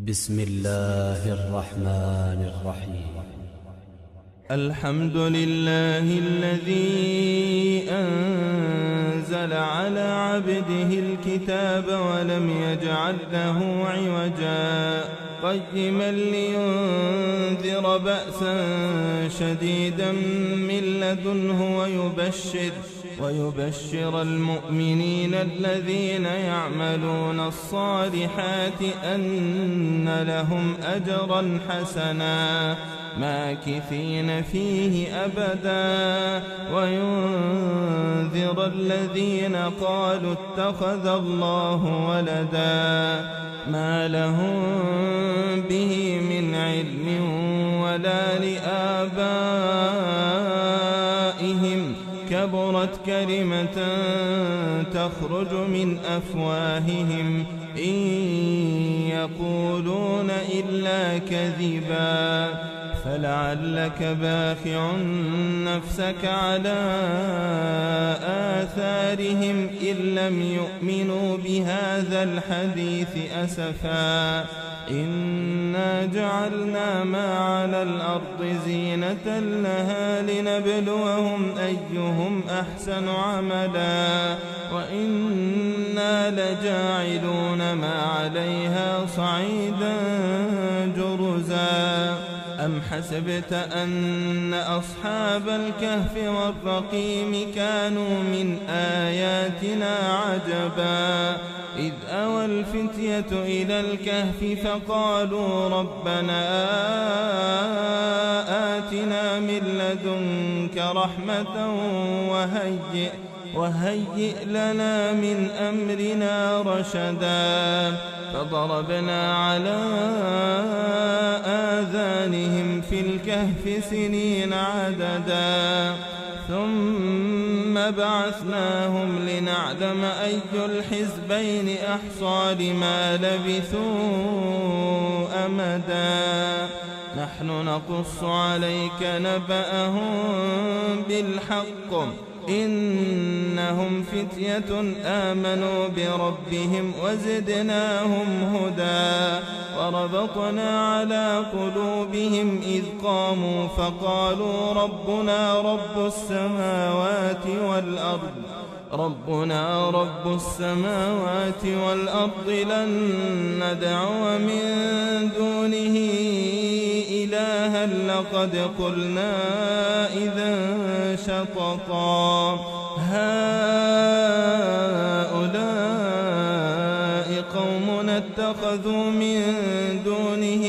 بسم الله الرحمن الرحيم. الحمد لله الذي أنزل على عبده الكتاب ولم يجعل له عوجا قيما لينذر بأسا شديدا من لدنه ويبشر المؤمنين الذين يعملون الصالحات أن لهم أجرا حسنا ماكثين فيه أبدا وينذر الذين قالوا اتخذ الله ولدا ما لهم به من علم ولا لآبائهم كبرت كلمة تخرج من أفواههم إن يقولون إلا كذبا فلعلك باخع نفسك على آثارهم إن لم يؤمنوا بهذا الحديث أسفا إنا جعلنا ما على الأرض زينة لها لنبلوهم أيهم أحسن عملا وإنا لجاعلون ما عليها صعيدا جرزا أم حسبت أن أصحاب الكهف والرقيم كانوا من آياتنا عجبا إذ أوى الفتية إلى الكهف فقالوا ربنا آتنا من لدنك رحمة وهيئ لنا من أمرنا رشدا فضربنا على آذانهم في الكهف سنين عددا ثم بعثناهم لنعلم أي الحزبين أحصى لما لبثوا أمدا نحن نقص عليك نبأهم بالحق إنهم فتية آمنوا بربهم وزدناهم هدى وربطنا على قلوبهم إذ قاموا فقالوا ربنا رب السماوات والأرض لن ندعو من دونه إلها لقد قلنا إذا شططا هؤلاء قومنا اتخذوا من دونه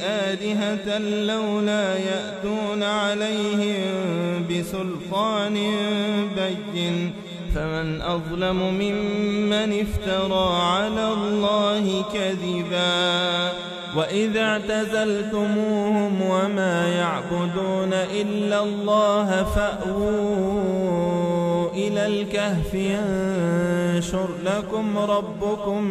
آلهة لولا يأتون عليهم بسلطان بين فمن أظلم ممن افترى على الله كذبا وإذا اعتزلتموهم وما يعبدون إلا الله فأووا إلى الكهف ينشر لكم ربكم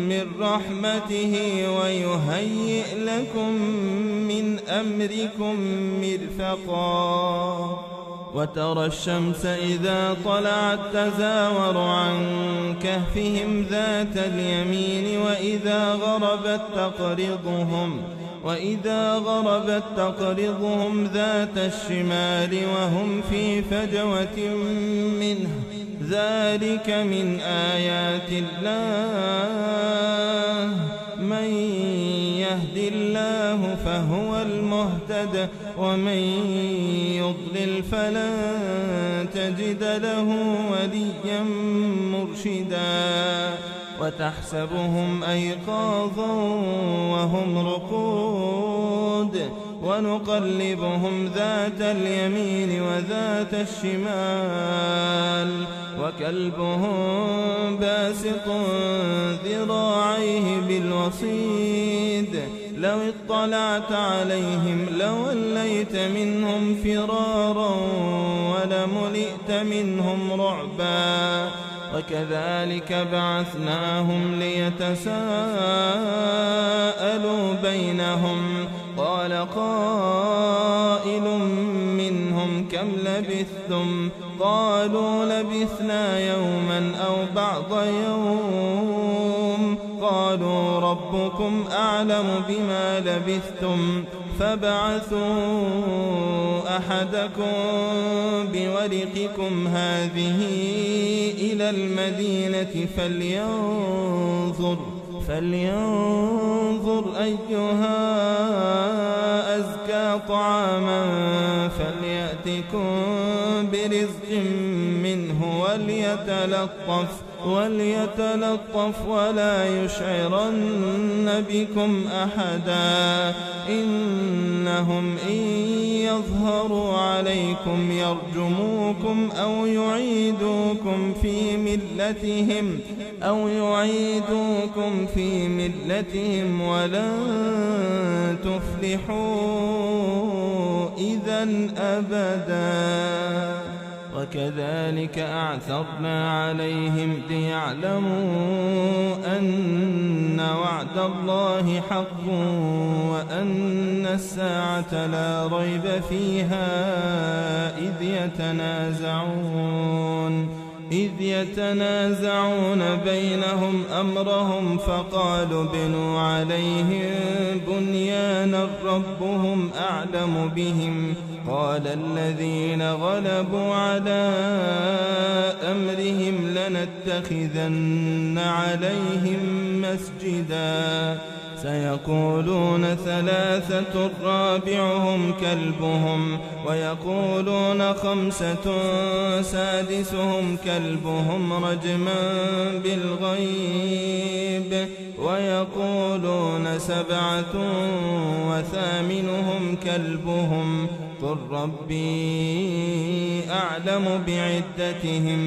من رحمته ويهيئ لكم من أمركم مرفقا وترى الشمس إذا طلعت تزاور عن كهفهم ذات اليمين وإذا غربت تقرضهم ذات الشمال وهم في فجوة منه ذلك من آيات الله من يهد الله فهو المهتد ومن يضلل فلن تجد له وليا مرشدا وتحسبهم أيقاظا وهم رقود ونقلبهم ذات اليمين وذات الشمال وكلبهم باسط ذراعيه بالوصيد لو اطلعت عليهم لوليت منهم فرارا ولملئت منهم رعبا وكذلك بعثناهم ليتساءلوا بينهم قال قائل منهم كم لبثتم قالوا لبثنا يوما أو بعض يوم قالوا ربكم أعلم بما لبثتم فابعثوا أحدكم بورقكم هذه إلى المدينة فلينظر أيها أزكى طعاما فليأتكم برزق منه وليتلطف ولا يشعرن بكم أحدا إنهم إن يظهروا عليكم يرجموكم أو يعيدوكم في ملتهم ولن تفلحوا إذا أبدا وكذلك أعثرنا عليهم ليعلموا أن وعد الله حق وأن الساعة لا ريب فيها إذ يتنازعون بينهم أمرهم فقالوا بنوا عليهم بنيانا ربهم أعلم بهم قال الذين غلبوا على أمرهم لنتخذن عليهم مسجدا سيقولون ثلاثة رابعهم كلبهم ويقولون خمسة سادسهم كلبهم رجما بالغيب ويقولون سبعة وثامنهم كلبهم قل ربي أعلم بعدتهم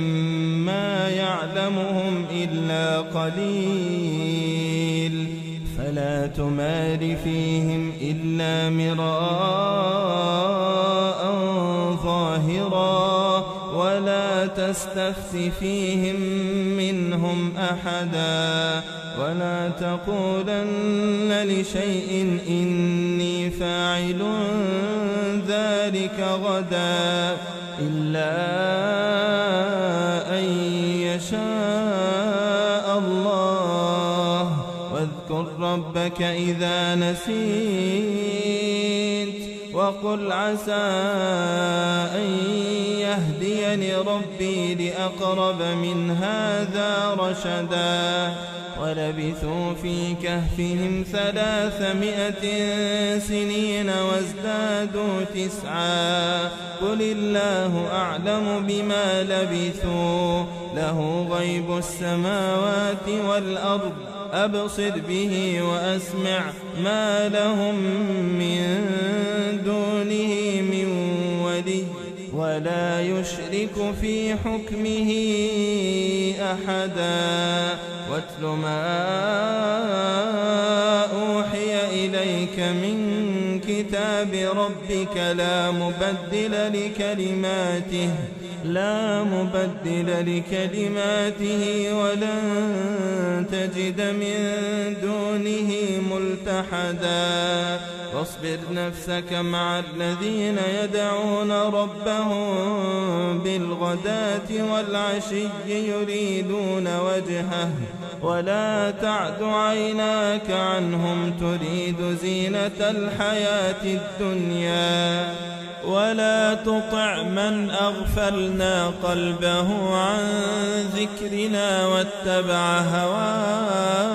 ما يعلمهم إلا قليل فلا تمار فيهم إلا مراء ظاهرا ولا تستفت فيهم منهم أحدا ولا تقولن لشيء إني فاعل ذلك غدا إلا أن يشاء الله واذكر ربك إذا نسيت وقل عسى أن يهديني ربي لأقرب من هذا رشدا ولبثوا في كهفهم 300 سنين وازدادوا 9 قل الله أعلم بما لبثوا له غيب السماوات والأرض أبصر به وأسمع ما لهم من دونه من ولي ولا يشرك في حكمه أحدا واتل ما أوحي إليك من كتاب ربك لا مبدل لكلماته ولن تجد من دونه ملتحدا واصبر نفسك مع الذين يدعون ربهم بالغداة والعشي يريدون وجهه ولا تعد عيناك عنهم تريد زينة الحياة الدنيا ولا تطع من أغفلنا قلبه عن ذكرنا واتبع هواه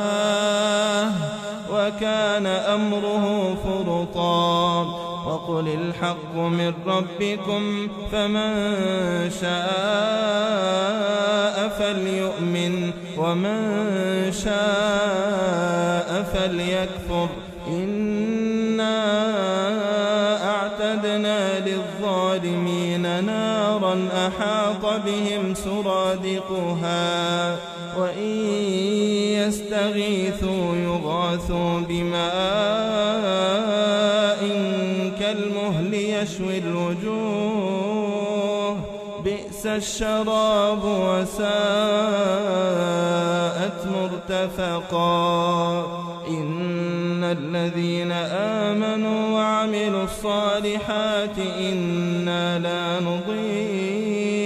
وكان أمره فرطا وقل الحق من ربكم فمن شاء فليؤمن ومن شاء فليكفر إنا أعتدنا للظالمين نارا أحاط بهم سرادقها وإن يستغيثوا يغاثوا بماء كالمهل يشوي الوجوه بئس الشراب وساءت مرتفقا إن الذين آمنوا وعملوا الصالحات إنا لا نضيع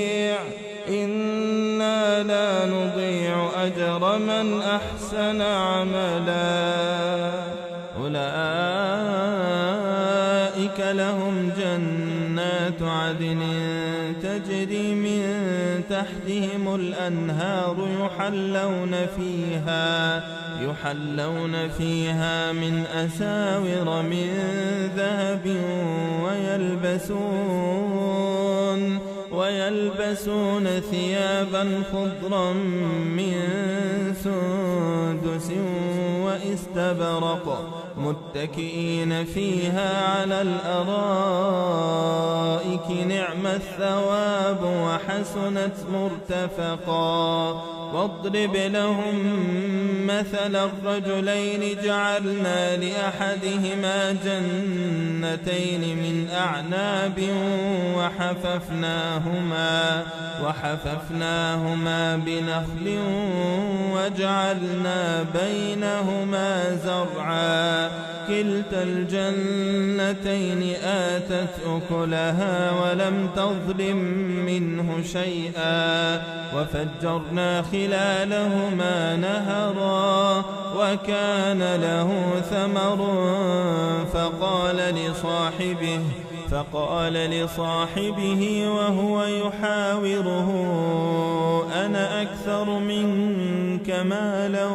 أجر من أحسن عملا أولئك لهم جنات عدن تجري من تحتهم الأنهار يحلون فيها من أساور من ذهب ويلبسون ثيابا خضرا من سندس واستبرق متكئين فيها على الأرائك نعم الثواب وحسنت مرتفقا واضرب لهم مثل الرجلين جعلنا لأحدهما جنتين من أعناب وحففناهما بنخل وجعلنا بينهما زرعا كلتا الجنتين آتت أكلها ولم تظلم منه شيئا وفجرنا خلالهما نهرا وكان له ثمر فقال لصاحبه وهو يحاوره أنا أكثر منك مالا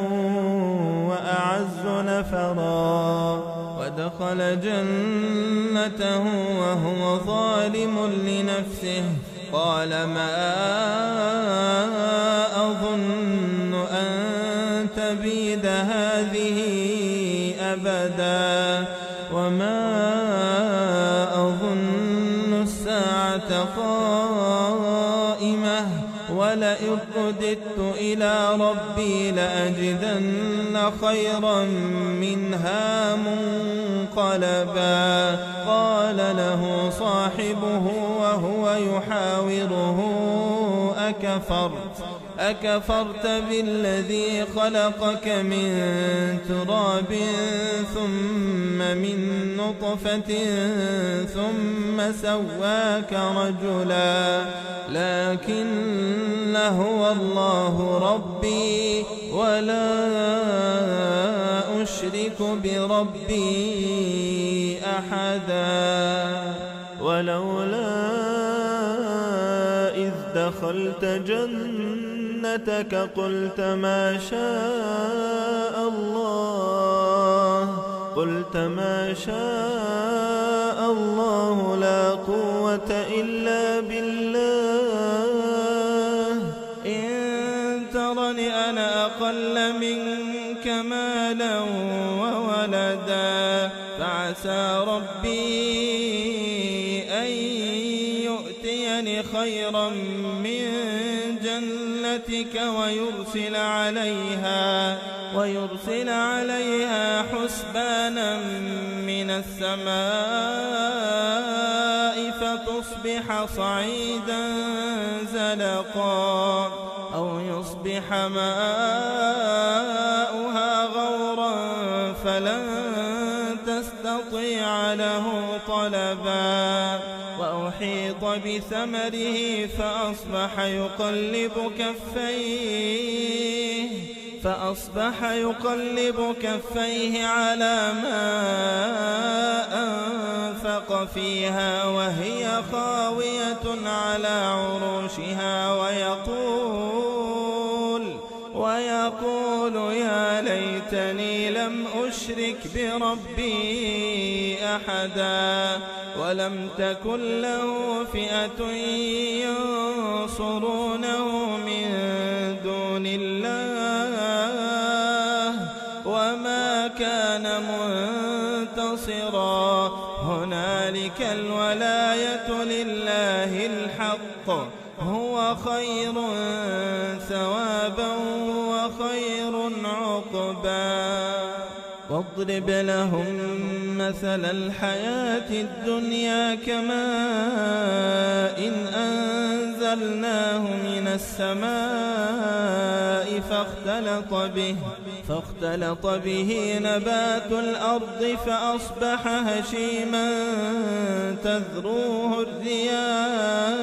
وأعز نفرا ودخل جنته وهو ظالم لنفسه قال ما أظن أن تبيد هذه أبدا وما أظن الساعة قائمة ولئن رددت إلى ربي لأجدن خيرا منها منقلبا قال له صاحبه وهو يحاوره أكفرت بالذي خلقك من تراب ثم من نطفة ثم سواك رجلا لكن هو الله ربي ولا أشرك بربي أحدا ولولا إذ دخلت جنتك قلت ما شاء الله لا قوة إلا بالله إن ترني أنا أقل منك مالا وولدا فعسى ربي أن يؤتيني خيرا من جنتك ويرسل عليها حسبانا من السماء فتصبح صعيدا زلقا أو يصبح ماؤها غورا فلن تستطيع له طلبا وأحيط بثمره فأصبح يقلب كفيه على ما أنفق فيها وهي خاوية على عروشها ويقول يا ليتني لم أشرك بربي أحدا ولم تكن له فئة ينصرونه من دون الله وما كان منتصرا هنالك الولاية لله الحق هو خير ثوابا وخير عقبا واضرب لهم مثل الحياة الدنيا كماء إن أنزلناه من السماء فاختلط به نبات الأرض فأصبح هشيما تذروه الرياح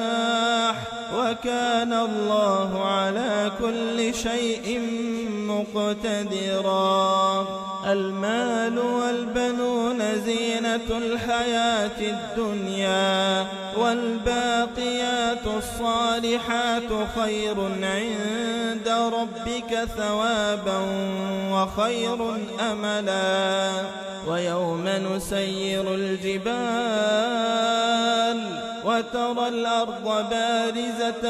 وكان الله على كل شيء مقتدرا. المال والبنون زينة الحياة الدنيا والباقيات الصالحات خير عند ربك ثوابا وخير أملا. ويوم نسير الجبال وترى الأرض بارزة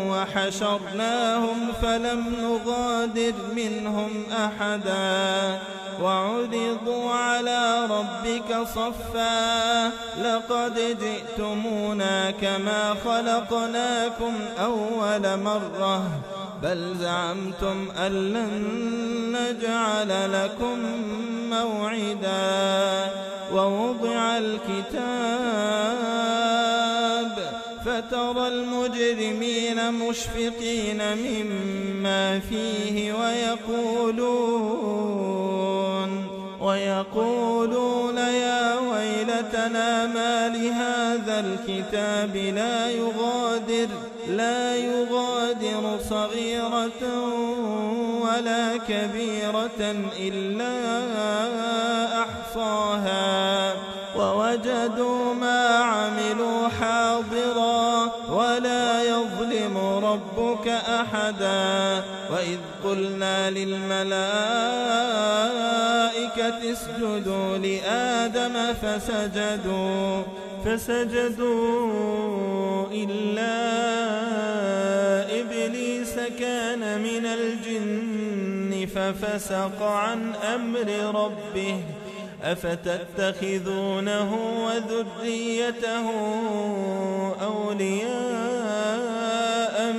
وحشرناهم فلم نغادر منهم أحدا وعرضوا على ربك صفا لقد جئتمونا كما خلقناكم أول مرة بل زعمتم أن لن نجعل لكم موعدا. ووضع الكتاب فترى المجرمين مشفقين مما فيه ويقولون يا ويلتنا ما لهذا الكتاب لا يغادر صغيرة ولا كبيرة إلا أحصاها ووجدوا ما عملوا حاضرا ولا يظلم ربك أحدا. وإذ قلنا للملائكة اسجدوا لآدم فسجدوا إلا إبليس كان من الجن ففسق عن أمر ربه أفتتخذونه وذريته أولياء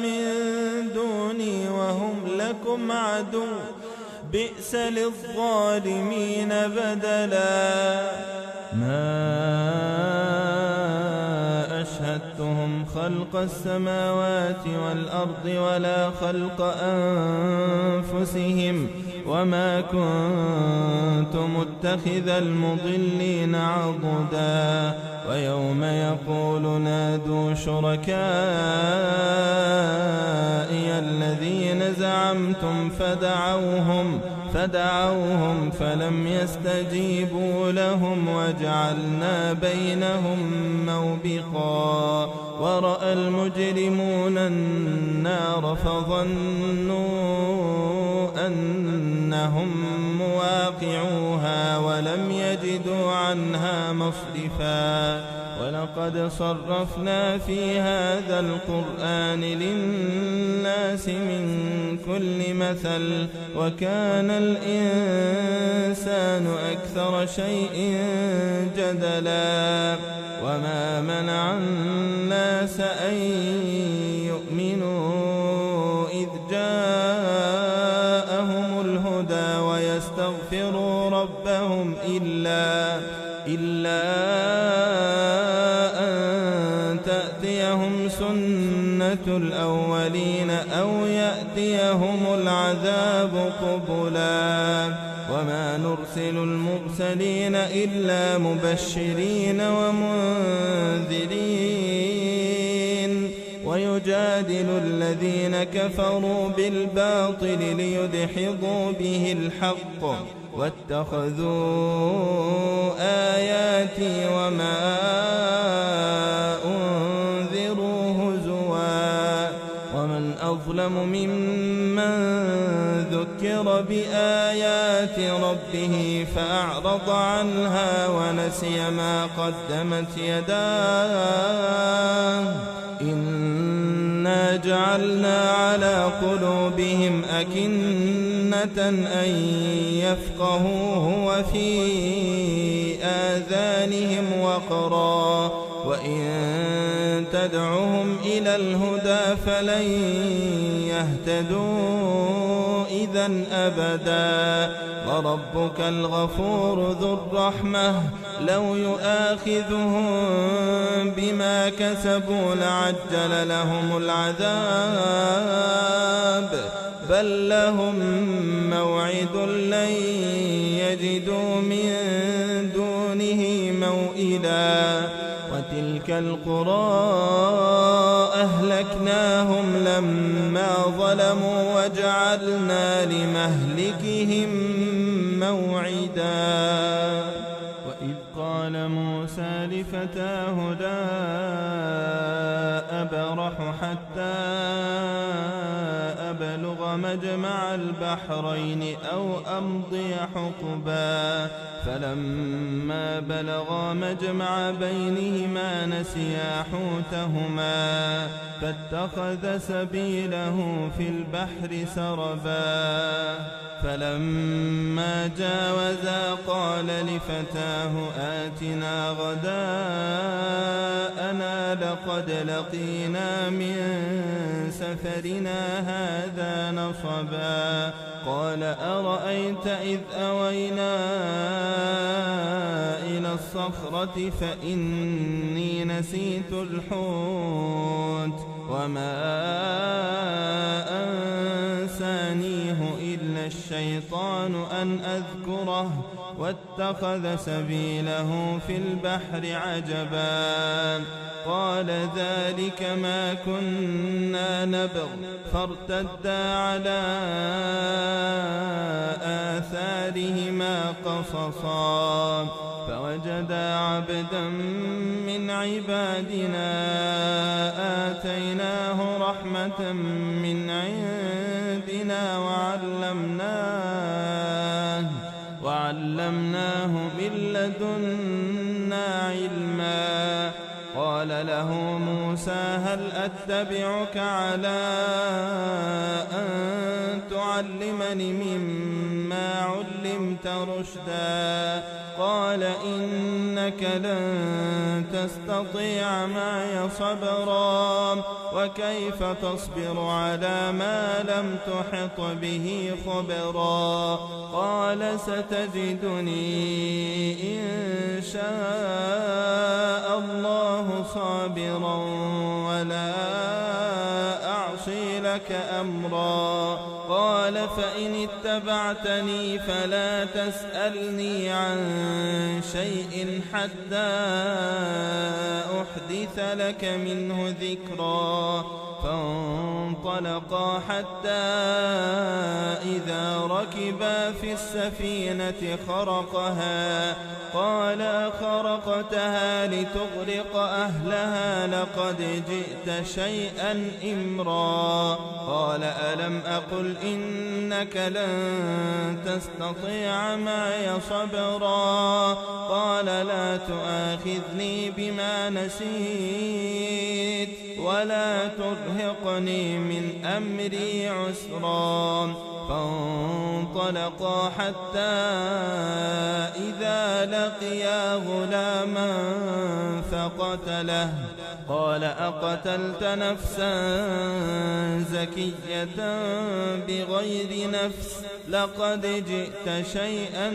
من دوني وهم لكم عدو بئس للظالمين بدلا. ما أشهدتهم خلق السماوات والأرض ولا خلق أنفسهم وما كنت متخذ المضلين عضدا. ويوم يقول نادوا شركائي الذين زعمتم فدعوهم فلم يستجيبوا لهم وجعلنا بينهم موبقا. ورأى المجرمون النار فظنوا أنهم مواقعوها ولم يجدوا عنها مصرفا. ولقد صرفنا في هذا القرآن للناس من كل مثل وكان الإنسان أكثر شيء جدلا. وما منع الناس أن يؤمنوا إذ جاءهم الهدى ويستغفروا ربهم إلا أن تأتيهم سنة الأولين أو يأتيهم العذاب قبلا. وما نرسل المرسلين إلا مبشرين ومنذرين ويجادل الذين كفروا بالباطل ليدحضوا به الحق واتخذوا آياتي وما أنذروا هزوا. ومن أظلم ممن ذكر بآيات ربه فأعرض عنها ونسي ما قدمت يداه إنا جعلنا على قلوبهم أكنة أن يفقهوه وفي آذانهم وقرا وإن تدعهم إلى الهدى فلن يهتدوا إذا أبدا. وربك الغفور ذو الرحمة لو يؤاخذهم بما كسبوا لعجل لهم العذاب بل لهم موعد لن يجدوا من دونه موئلا. وتلك القرى أهلكناهم لما ظلموا وجعلنا لمهلكهم موعدا. وإذ قال موسى لفتاه لا أبرح حتى أبلغ مجمع البحرين أو أمضي حقبا فلما بلغا مجمع بينهما نسيا حوتهما فاتخذ سبيله في البحر سربا. فلما جاوزا قال لفتاه آتنا غداءنا لقد لقينا من سفرنا هذا نصبا. قال أرأيت إذ أوينا إلى الصخرة فإني نسيت الحوت وما أنسانيه إلا الشيطان أن أذكره واتخذ سبيله في البحر عجبا. قال ذلك ما كنا نبغ فارتدا على آثارهما قصصا فوجدا عبدا من عبادنا آتيناه رحمة من عندنا وعلمناه من لدنا علما. قال له موسى هل أتبعك على أن تعلمني مما علمت رشدا. قال إنك لن تستطيع معي صبرا وكيف تصبر على ما لم تحط به خبرا. قال ستجدني إن شاء الله صابرا ولا أعصي لك أمرا. قال فإن اتبعتني فلا تسألني عن شيء حتى أحدث لك منه ذكرا. فانطلقا حتى إذا ركبا في السفينة خرقها قال خرقتها لتغرق أهلها لقد جئت شيئا إمرا. قال ألم أقل إنك لن تستطيع معي صبرا. قال لا تؤاخذني بما نسيت ولا ترهقني من أمري عسرا. فانطلقا حتى إذا لقيا غلاما فقتله. قال أقتلت نفسا زكية بغير نفس لقد جئت شيئا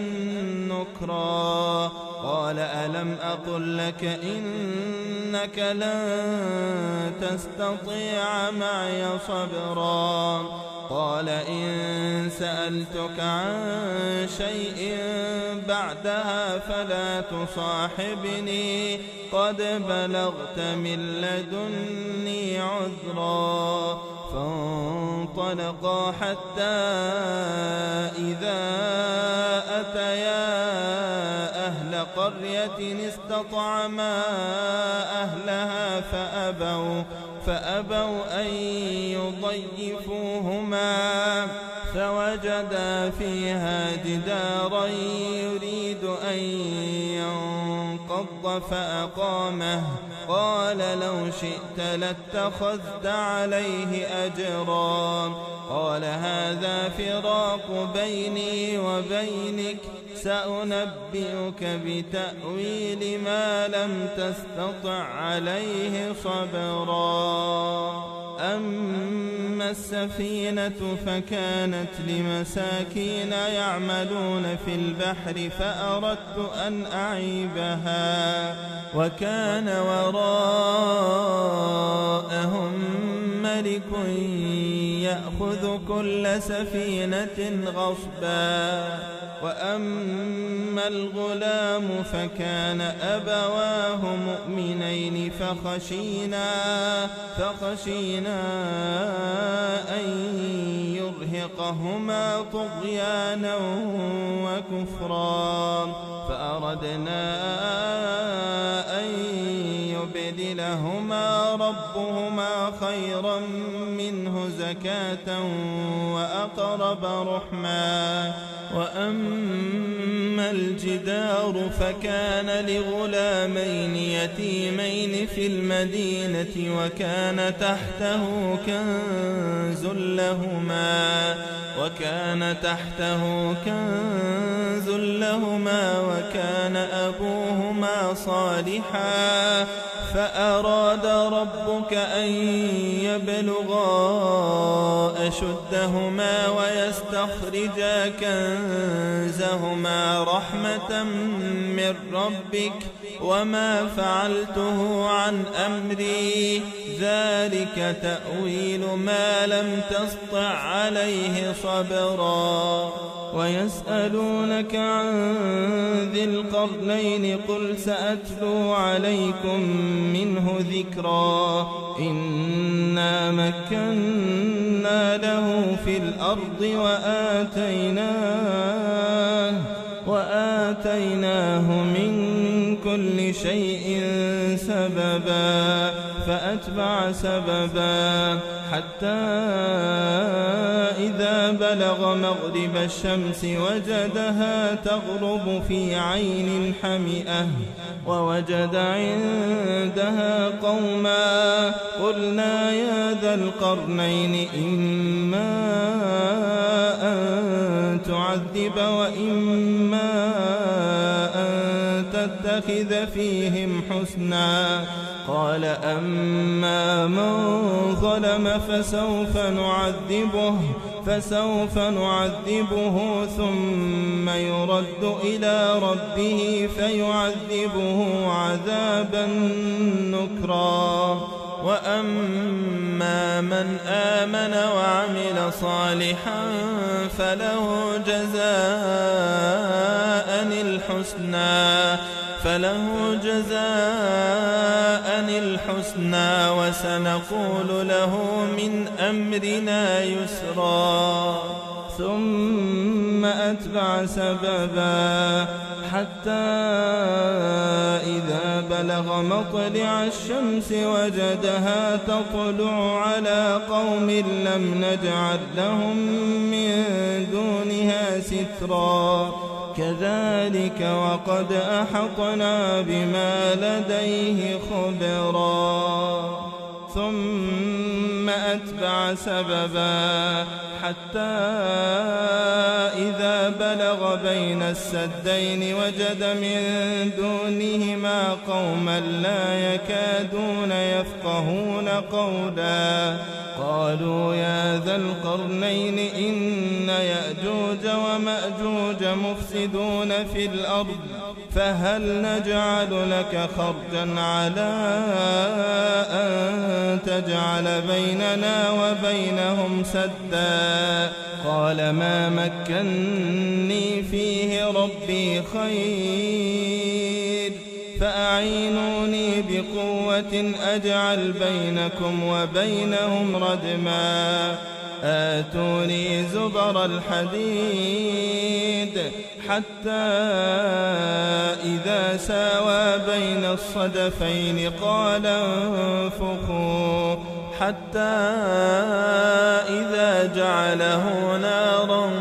نكرا. قال ألم أقل لك إنك لن تستطيع معي صبرا. قال إن سألتك عن شيء بعدها فلا تصاحبني قد بلغت من لدني عذرا. فانطلقا حتى إذا أتيا أهل قرية استطعما أهلها فأبوا أن يضيفوهما فوجدا فيها جدارا يريد أن ينقض فأقامه. قال لو شئت لاتخذت عليه أجرا قال هذا فراق بيني وبينك سأنبئك بتأويل ما لم تستطع عليه صبرا أما السفينة فكانت لمساكين يعملون في البحر فأردت أن أعيبها وكان وراءهم ملك يأخذ كل سفينة غصبا وأما الغلام فكان أبواه مؤمنين فخشينا أن يرهقهما طغيانا وكفرا فأردنا أن يبدلهما ربهما خيرا منه زكاة وأقرب رحما وأما الجدار فكان لغلامين يتيمين في المدينة وكان تحته كنز لهما وكان أبوهما صالحا فأراد ربك أن يبلغا أشدهما ويستخرجا كنزهما رحمة من ربك وما فعلته عن أمري ذلك تأويل ما لم تسطع عليه صبرا ويسألونك عن ذي القرنين قل سأتلو عليكم منه ذكرا إنا مكنا له في الأرض وآتيناه من كل شيء سببا فأتبع سببا حتى إذا بلغ مغرب الشمس وجدها تغرب في عين حمئة ووجد عندها قوما قلنا يا ذا القرنين إما أن تعذب وإما أن تتخذ فيهم حسنا قال أما من ظلم فسوف نعذبه ثم يرد إلى ربه فيعذبه عذابا نكرا وأما من آمن وعمل صالحا فله جزاء الحسنى وسنقول له من أمرنا يسرا ثم أتبع سببا حتى إذا بلغ مطلع الشمس وجدها تطلع على قوم لم نجعل لهم من دونها سترا كذلك وقد أحطنا بما لديه خبرا ثم أتبع سببا حتى إذا بلغ بين السدين وجد من دونهما قوما لا يكادون يفقهون قولا قالوا يا ذا القرنين إن يأجوج ومأجوج مفسدون في الأرض فهل نجعل لك خرجا على أن تجعل بيننا وبينهم سدا قال ما مكني فيه ربي خير فأعينوني بقوة أجعل بينكم وبينهم ردما آتوني زبر الحديد حتى إذا ساوى بين الصدفين قال انفخوا حتى إذا جعله نارا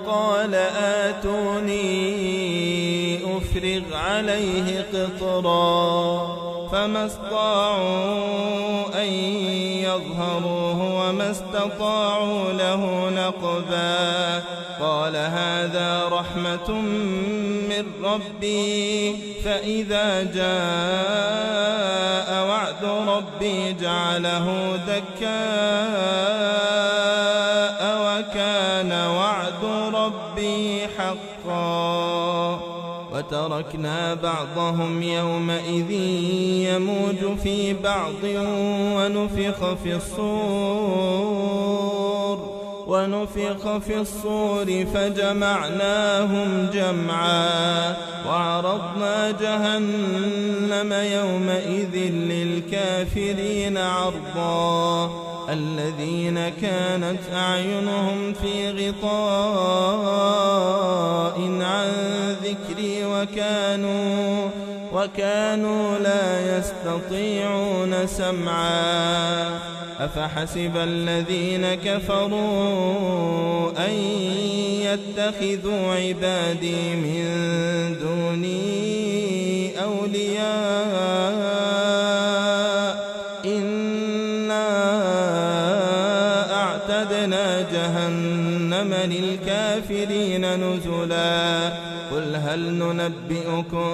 قال آتوني أفرغ عليه قطرا فما استطاعوا أن يظهروه وما استطاعوا له نقبا قال هذا رحمة من ربي فإذا جاء وعد ربي جعله دكاء وكان وعد ربي حقا وتركنا بعضهم يومئذ يموج في بعض ونفخ في الصور فجمعناهم جمعا وعرضنا جهنم يومئذ للكافرين عرضا الذين كانت أعينهم في غطاء عن ذكري وكانوا لا يستطيعون سمعا أفحسب الذين كفروا أن يتخذوا عبادي من دوني أولياء إنا أعتدنا جهنم للكافرين نزلا قل هل ننبئكم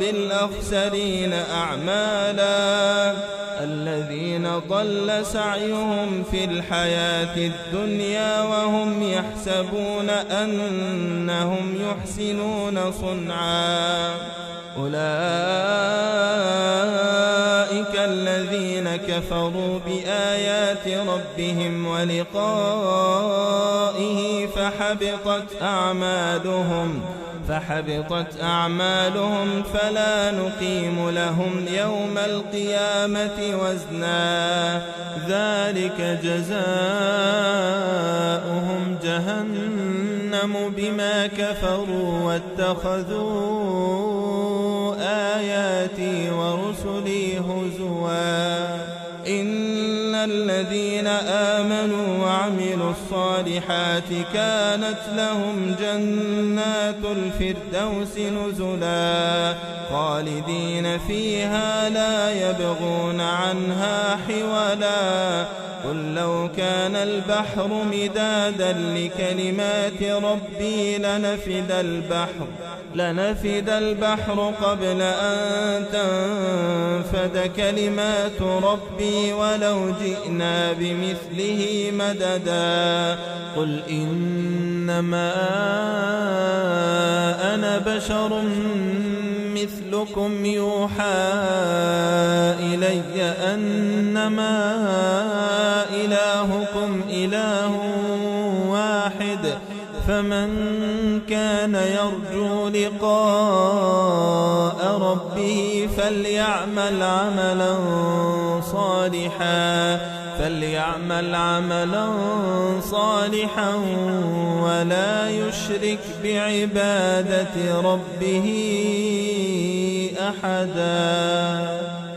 بالأخسرين أعمالا الذين ضل سعيهم في الحياة الدنيا وهم يحسبون أنهم يحسنون صنعا أولئك الذين كفروا بآيات ربهم ولقائه فحبطت أعمالهم فلا نقيم لهم يوم القيامة وزنا ذلك جزاؤهم جهنم بما كفروا واتخذوا آياتي ورسلي هزوا إن الذين آمنوا وعملوا الصالحات كانت لهم جنات الفردوس نزلا خالدين فيها لا يبغون عنها حولا قل لو كان البحر مدادا لكلمات ربي لنفد البحر قبل أن تنفد كلمات ربي ولو جئنا بمثله مددا قل إنما أنا بشر مثلكم يوحى إلي أنما إلهكم إله واحد فمن كان يرجو لقاء ربه فليعمل عملا صالحا ولا يشرك بعبادة ربه أحدا.